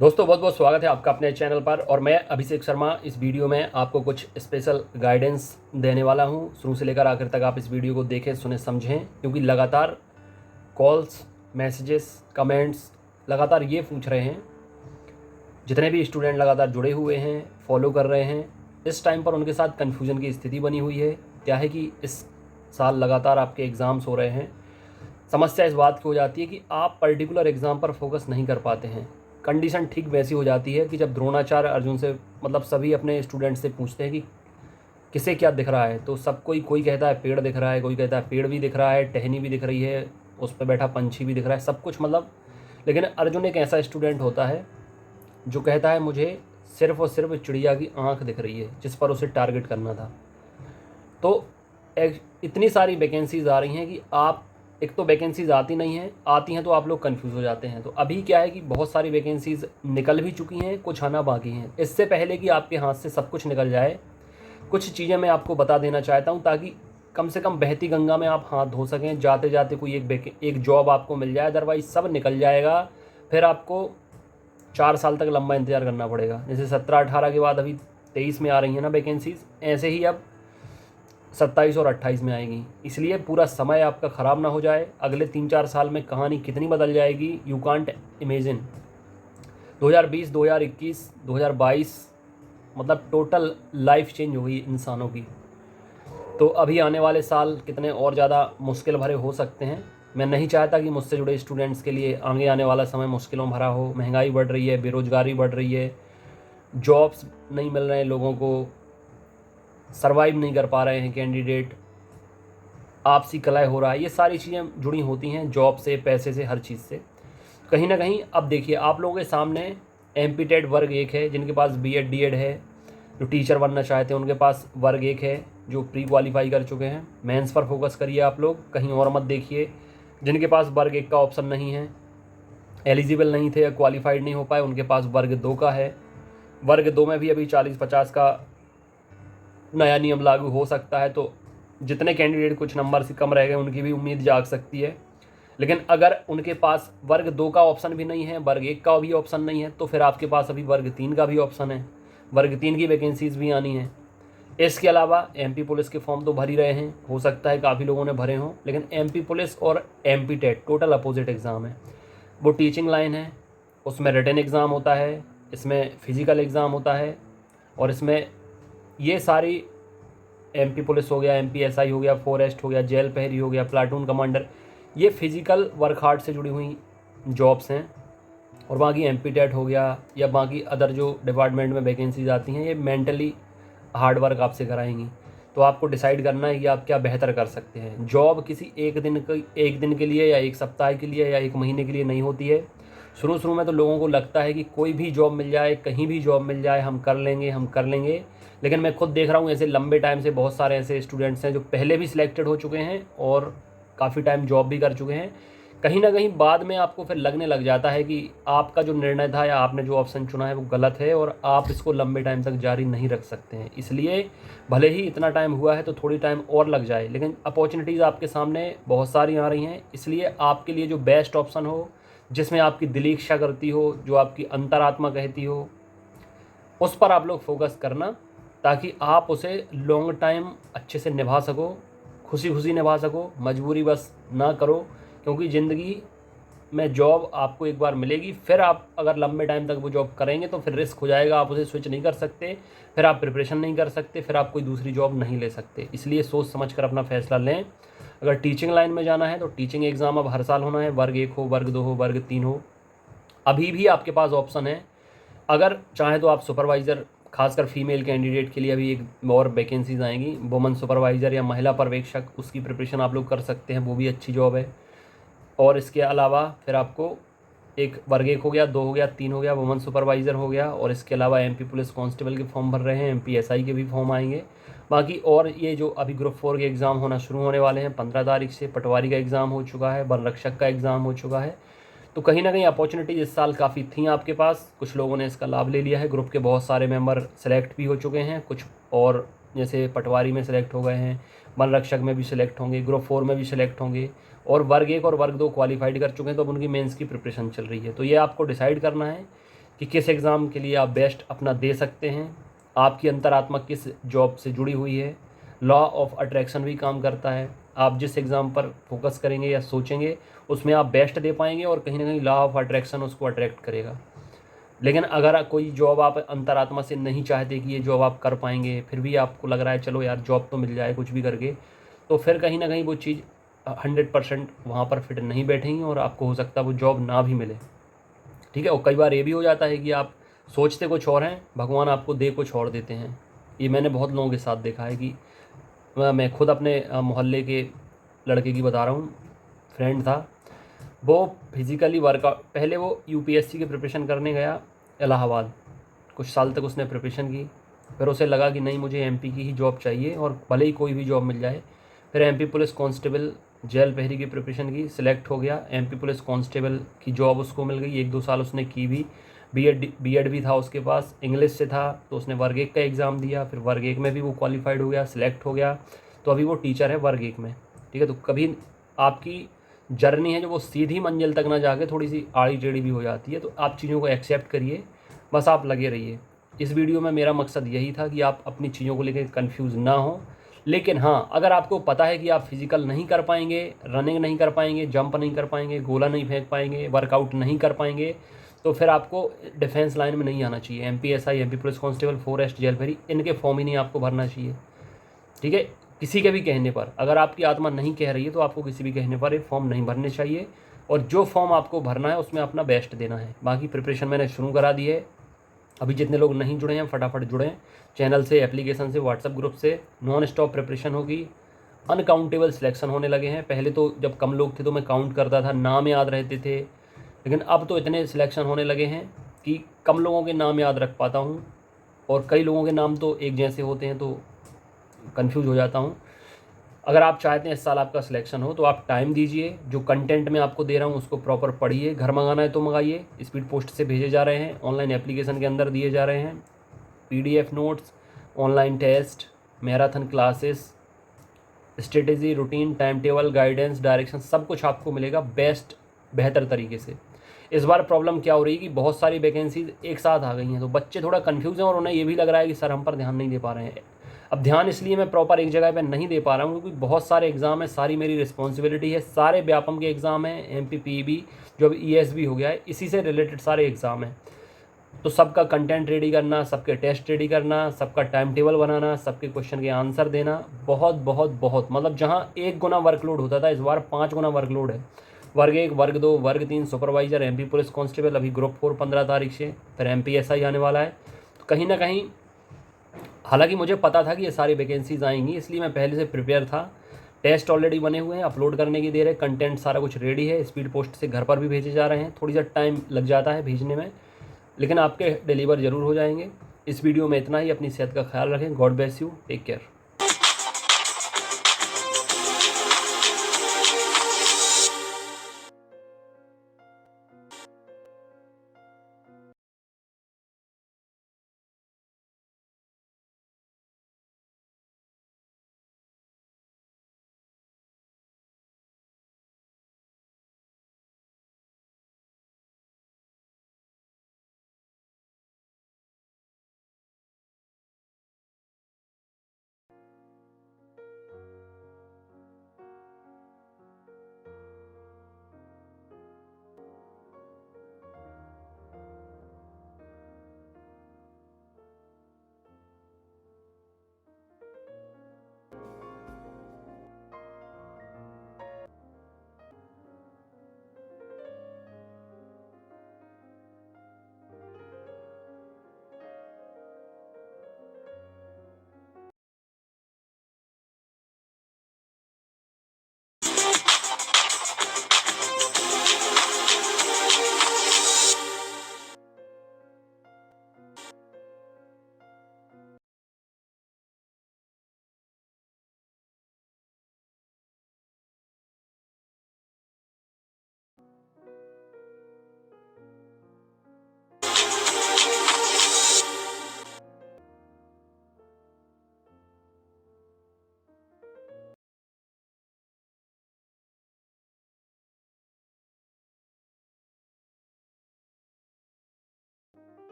दोस्तों बहुत बहुत स्वागत है आपका अपने चैनल पर। और मैं अभिषेक शर्मा इस वीडियो में आपको कुछ स्पेशल गाइडेंस देने वाला हूं। शुरू से लेकर आखिर तक आप इस वीडियो को देखें, सुने, समझें, क्योंकि लगातार कॉल्स, मैसेजेस, कमेंट्स लगातार ये पूछ रहे हैं। जितने भी स्टूडेंट लगातार जुड़े हुए हैं, फॉलो कर रहे हैं, इस टाइम पर उनके साथ कन्फ्यूजन की स्थिति बनी हुई है। क्या है कि इस साल लगातार आपके एग्ज़ाम्स हो रहे हैं। समस्या इस बात की हो जाती है कि आप पर्टिकुलर एग्ज़ाम पर फोकस नहीं कर पाते हैं। कंडीशन ठीक वैसी हो जाती है कि जब द्रोणाचार्य अर्जुन से सभी अपने स्टूडेंट से पूछते हैं कि किसे क्या दिख रहा है, तो सब कोई कहता है पेड़ दिख रहा है, कोई कहता है पेड़ भी दिख रहा है, टहनी भी दिख रही है, उस पर बैठा पंछी भी दिख रहा है, सब कुछ लेकिन अर्जुन एक ऐसा स्टूडेंट होता है जो कहता है मुझे सिर्फ और सिर्फ चिड़िया की आँख दिख रही है, जिस पर उसे टारगेट करना था। तो इतनी सारी वैकेंसीज़ आ रही हैं कि आप एक तो वैकेंसीज़ आती नहीं हैं, आती हैं तो आप लोग कंफ्यूज हो जाते हैं। तो अभी क्या है कि बहुत सारी वैकेंसीज़ निकल भी चुकी हैं, कुछ आना बाकी हैं। इससे पहले कि आपके हाथ से सब कुछ निकल जाए, कुछ चीज़ें मैं आपको बता देना चाहता हूं, ताकि कम से कम बहती गंगा में आप हाथ धो सकें, जाते जाते कोई एक जॉब आपको मिल जाए। अदरवाइज़ सब निकल जाएगा, फिर आपको 4 साल तक लंबा इंतज़ार करना पड़ेगा। जैसे 17-18 के बाद अभी 23 में आ रही हैं ना वैकेंसीज़, ऐसे ही अब 27 और 28 में आएगी। इसलिए पूरा समय आपका ख़राब ना हो जाए। अगले 3-4 साल में कहानी कितनी बदल जाएगी, you can't imagine. 2020, 2021, 2022 total life change हो गई इंसानों की। तो अभी आने वाले साल कितने और ज़्यादा मुश्किल भरे हो सकते हैं। मैं नहीं चाहता कि मुझसे जुड़े स्टूडेंट्स के लिए आगे आने वाला समय मुश्किलों भरा हो। महंगाई बढ़ रही है, बेरोज़गारी बढ़ रही है, जॉब्स नहीं मिल रहे हैं लोगों को, सर्वाइव नहीं कर पा रहे हैं कैंडिडेट, आपसी कलह हो रहा है। ये सारी चीज़ें जुड़ी होती हैं जॉब से, पैसे से, हर चीज़ से कहीं ना कहीं। अब देखिए आप लोगों के सामने एमपी टेट वर्ग 1 है, जिनके पास बीएड डीएड है, जो टीचर बनना चाहते हैं उनके पास वर्ग 1 है, जो प्री क्वालिफाई कर चुके हैं। मेंस पर फोकस करिए आप लोग, कहीं और मत देखिए। जिनके पास वर्ग 1 का ऑप्शन नहीं है, एलिजिबल नहीं थे या क्वालिफाइड नहीं हो पाए, उनके पास वर्ग 2 का है। वर्ग 2 में भी अभी 40-50 का नया नियम लागू हो सकता है। तो जितने कैंडिडेट कुछ नंबर से कम रह गए, उनकी भी उम्मीद जाग सकती है। लेकिन अगर उनके पास वर्ग 2 का ऑप्शन भी नहीं है, वर्ग 1 का भी ऑप्शन नहीं है, तो फिर आपके पास अभी वर्ग 3 का भी ऑप्शन है। वर्ग 3 की वैकेंसीज़ भी आनी है। इसके अलावा एमपी पुलिस के फॉर्म तो भर ही रहे हैं, हो सकता है काफ़ी लोगों ने भरे हों, लेकिन एमपी पुलिस और MP TET total opposite exam है। वो टीचिंग लाइन है, उसमें रिटन एग्ज़ाम होता है, इसमें फिज़िकल एग्ज़ाम होता है, और इसमें ये सारी एमपी पुलिस हो गया, एमपी एसआई हो गया, फॉरेस्ट हो गया, जेल प्रहरी हो गया, प्लाटून कमांडर, ये फिज़िकल वर्क हार्ड से जुड़ी हुई जॉब्स हैं। और बाकी एमपी टेट हो गया या बाकी अदर जो डिपार्टमेंट में वैकेंसीज आती हैं, ये मेंटली हार्ड वर्क आपसे कराएंगी। तो आपको डिसाइड करना है कि आप क्या बेहतर कर सकते हैं। जॉब किसी एक दिन के लिए या एक सप्ताह के लिए या एक महीने के लिए नहीं होती है। शुरू में तो लोगों को लगता है कि कोई भी जॉब मिल जाए, कहीं भी जॉब मिल जाए, हम कर लेंगे। लेकिन मैं खुद देख रहा हूँ ऐसे लंबे टाइम से बहुत सारे ऐसे स्टूडेंट्स हैं जो पहले भी सिलेक्टेड हो चुके हैं और काफ़ी टाइम जॉब भी कर चुके हैं। कहीं ना कहीं बाद में आपको फिर लगने लग जाता है कि आपका जो निर्णय था या आपने जो ऑप्शन चुना है वो गलत है, और आप इसको लंबे टाइम तक जारी नहीं रख सकते हैं। इसलिए भले ही इतना टाइम हुआ है तो थोड़ी टाइम और लग जाए, लेकिन अपॉर्चुनिटीज़ आपके सामने बहुत सारी आ रही हैं। इसलिए आपके लिए जो बेस्ट ऑप्शन हो, जिसमें आपकी दिल की इच्छा करती हो, जो आपकी अंतरात्मा कहती हो, उस पर आप लोग फोकस करना, ताकि आप उसे लॉन्ग टाइम अच्छे से निभा सको, खुशी खुशी निभा सको। मजबूरी बस ना करो, क्योंकि ज़िंदगी में जॉब आपको एक बार मिलेगी, फिर आप अगर लंबे टाइम तक वो जॉब करेंगे तो फिर रिस्क हो जाएगा, आप उसे स्विच नहीं कर सकते, फिर आप प्रिपरेशन नहीं कर सकते, फिर आप कोई दूसरी जॉब नहीं ले सकते। इसलिए सोच समझ कर अपना फैसला लें। अगर टीचिंग लाइन में जाना है तो टीचिंग एग्ज़ाम अब हर साल होना है, वर्ग 1 हो, वर्ग 2 हो, वर्ग 3 हो। अभी भी आपके पास ऑप्शन है, अगर चाहें तो आप सुपरवाइज़र, खासकर फीमेल कैंडिडेट के लिए अभी एक और वैकेंसीज आएंगी, वुमन सुपरवाइज़र या महिला पर्यवेक्षक, उसकी प्रिपरेशन आप लोग कर सकते हैं, वो भी अच्छी जॉब है। और इसके अलावा फिर आपको एक वर्ग 1 हो गया, 2 हो गया, 3 हो गया, वुमन सुपरवाइज़र हो गया, और इसके अलावा एमपी पुलिस कांस्टेबल के फॉर्म भर रहे हैं, एमपी एसआई के भी फॉर्म आएंगे। बाकी और ये जो अभी ग्रुप 4 के एग्ज़ाम होना शुरू होने वाले हैं 15 तारीख से। पटवारी का एग्ज़ाम हो चुका है, वन रक्षक का एग्ज़ाम हो चुका है। तो कहीं ना कहीं अपॉर्चुनिटीज़ इस साल काफ़ी थी आपके पास, कुछ लोगों ने इसका लाभ ले लिया है। ग्रुप के बहुत सारे मेंबर सेलेक्ट भी हो चुके हैं, कुछ और जैसे पटवारी में सेलेक्ट हो गए हैं, वन रक्षक में भी सिलेक्ट होंगे, ग्रुप 4 में भी सिलेक्ट होंगे, और वर्ग 1 और वर्ग 2 क्वालिफाइड कर चुके हैं, तो अब उनकी मेंस की प्रिपरेशन चल रही है। तो ये आपको डिसाइड करना है कि किस एग्ज़ाम के लिए आप बेस्ट अपना दे सकते हैं, आपकी अंतरात्मा किस जॉब से जुड़ी हुई है। लॉ ऑफ अट्रैक्शन भी काम करता है, आप जिस एग्ज़ाम पर फोकस करेंगे या सोचेंगे उसमें आप बेस्ट दे पाएंगे और कहीं ना कहीं लॉ ऑफ अट्रैक्शन उसको अट्रैक्ट करेगा। लेकिन अगर कोई जॉब आप अंतरात्मा से नहीं चाहते कि ये जॉब आप कर पाएंगे, फिर भी आपको लग रहा है चलो यार जॉब तो मिल जाए कुछ भी करके, तो फिर कहीं ना कहीं वो चीज़ 100% वहाँ पर फिट नहीं बैठेंगी और आपको हो सकता है वो जॉब ना भी मिले। ठीक है। और कई बार ये भी हो जाता है कि आप सोचते कुछ और हैं, भगवान आपको दे कुछ और देते हैं। ये मैंने बहुत लोगों के साथ देखा है कि मैं खुद अपने मोहल्ले के लड़के की बता रहा हूँ, फ्रेंड था, वो फिज़िकली वर्कआउट, पहले वो यूपीएससी की प्रिपरेशन करने गया इलाहाबाद, कुछ साल तक उसने प्रिपरेशन की, फिर उसे लगा कि नहीं मुझे एमपी की ही जॉब चाहिए और भले ही कोई भी जॉब मिल जाए। फिर एमपी पुलिस कांस्टेबल जेल पहरी की प्रिपरेशन की, सिलेक्ट हो गया, एमपी पुलिस कांस्टेबल की जॉब उसको मिल गई, 1-2 साल उसने की भी, बीएड भी था उसके पास, इंग्लिश से था, तो उसने वर्ग 1 का एग्ज़ाम दिया, फिर वर्ग 1 में भी वो क्वालिफाइड हो गया, सिलेक्ट हो गया, तो अभी वो टीचर है वर्ग 1 में। ठीक है। तो कभी आपकी जर्नी है जो वो सीधी मंजिल तक ना जाके थोड़ी सी आड़ी टेढ़ी भी हो जाती है, तो आप चीज़ों को एक्सेप्ट करिए, बस आप लगे रहिए। इस वीडियो में मेरा मकसद यही था कि आप अपनी चीज़ों को लेकर कंफ्यूज ना हो। लेकिन हाँ, अगर आपको पता है कि आप फिज़िकल नहीं कर पाएंगे, रनिंग नहीं कर पाएंगे, जंप नहीं कर पाएंगे, गोला नहीं फेंक पाएंगे, वर्कआउट नहीं कर पाएंगे, तो फिर आपको डिफेंस लाइन में नहीं आना चाहिए। MPSI, MP police constable, forest, jail भरी, इनके फॉर्म ही नहीं आपको भरना चाहिए। ठीक है। किसी के भी कहने पर, अगर आपकी आत्मा नहीं कह रही है तो आपको किसी भी कहने पर ये फॉर्म नहीं भरने चाहिए, और जो फॉर्म आपको भरना है उसमें अपना बेस्ट देना है। बाकी प्रिपरेशन मैंने शुरू करा दी है, अभी जितने लोग नहीं जुड़े हैं फटाफट जुड़ें चैनल से, एप्लीकेशन से, व्हाट्सएप ग्रुप से। नॉन स्टॉप प्रिपरेशन होगी, अनकाउंटेबल सिलेक्शन होने लगे हैं। पहले तो जब कम लोग थे तो मैं काउंट करता था, नाम याद रहते थे, लेकिन अब तो इतने सिलेक्शन होने लगे हैं कि कम लोगों के नाम याद रख पाता हूँ, और कई लोगों के नाम तो एक जैसे होते हैं तो कंफ्यूज हो जाता हूँ। अगर आप चाहते हैं इस साल आपका सिलेक्शन हो तो आप टाइम दीजिए, जो कंटेंट मैं आपको दे रहा हूँ उसको प्रॉपर पढ़िए, घर मंगाना है तो मंगाइए, स्पीड पोस्ट से भेजे जा रहे हैं, ऑनलाइन एप्लीकेशन के अंदर दिए जा रहे हैं, PDF notes, online test, marathon classes, strategy, routine, time table, guidance, direction, सब कुछ आपको मिलेगा बेस्ट, बेहतर तरीके से। इस बार प्रॉब्लम क्या हो रही है कि बहुत सारी वैकेंसीज एक साथ आ गई हैं, तो बच्चे थोड़ा कन्फ्यूज हैं और उन्हें ये भी लग रहा है कि सर हम पर ध्यान नहीं दे पा रहे हैं। अब ध्यान इसलिए मैं प्रॉपर एक जगह पे नहीं दे पा रहा हूँ क्योंकि बहुत सारे एग्ज़ाम है, सारी मेरी रिस्पॉन्सिबिलिटी है, सारे व्यापम के एग्ज़ाम हैं, एमपीपीबी जो अब ईएसबी हो गया है, इसी से रिलेटेड सारे एग्ज़ाम हैं। तो सबका कंटेंट रेडी करना, सबके टेस्ट रेडी करना, सबका टाइम टेबल बनाना, सबके क्वेश्चन के आंसर देना, बहुत बहुत बहुत, मतलब जहाँ 1 गुना वर्कलोड होता था इस बार 5 गुना वर्कलोड है। वर्ग 1, वर्ग 2, वर्ग 3 सुपरवाइजर, एमपी पुलिस कांस्टेबल, अभी ग्रुप 4 15 तारीख से, फिर एमपीएसआई आने वाला है। तो कहीं ना कहीं, हालांकि मुझे पता था कि ये सारी वैकेंसीज आएंगी, इसलिए मैं पहले से प्रिपेयर था। टेस्ट ऑलरेडी बने हुए हैं, अपलोड करने की देर है, कंटेंट सारा कुछ रेडी है, स्पीड पोस्ट से घर पर भी भेजे जा रहे हैं, थोड़ी सा टाइम लग जाता है भेजने में, लेकिन आपके डिलीवर ज़रूर हो जाएंगे। इस वीडियो में इतना ही। अपनी सेहत का ख्याल रखें। God bless you, take care.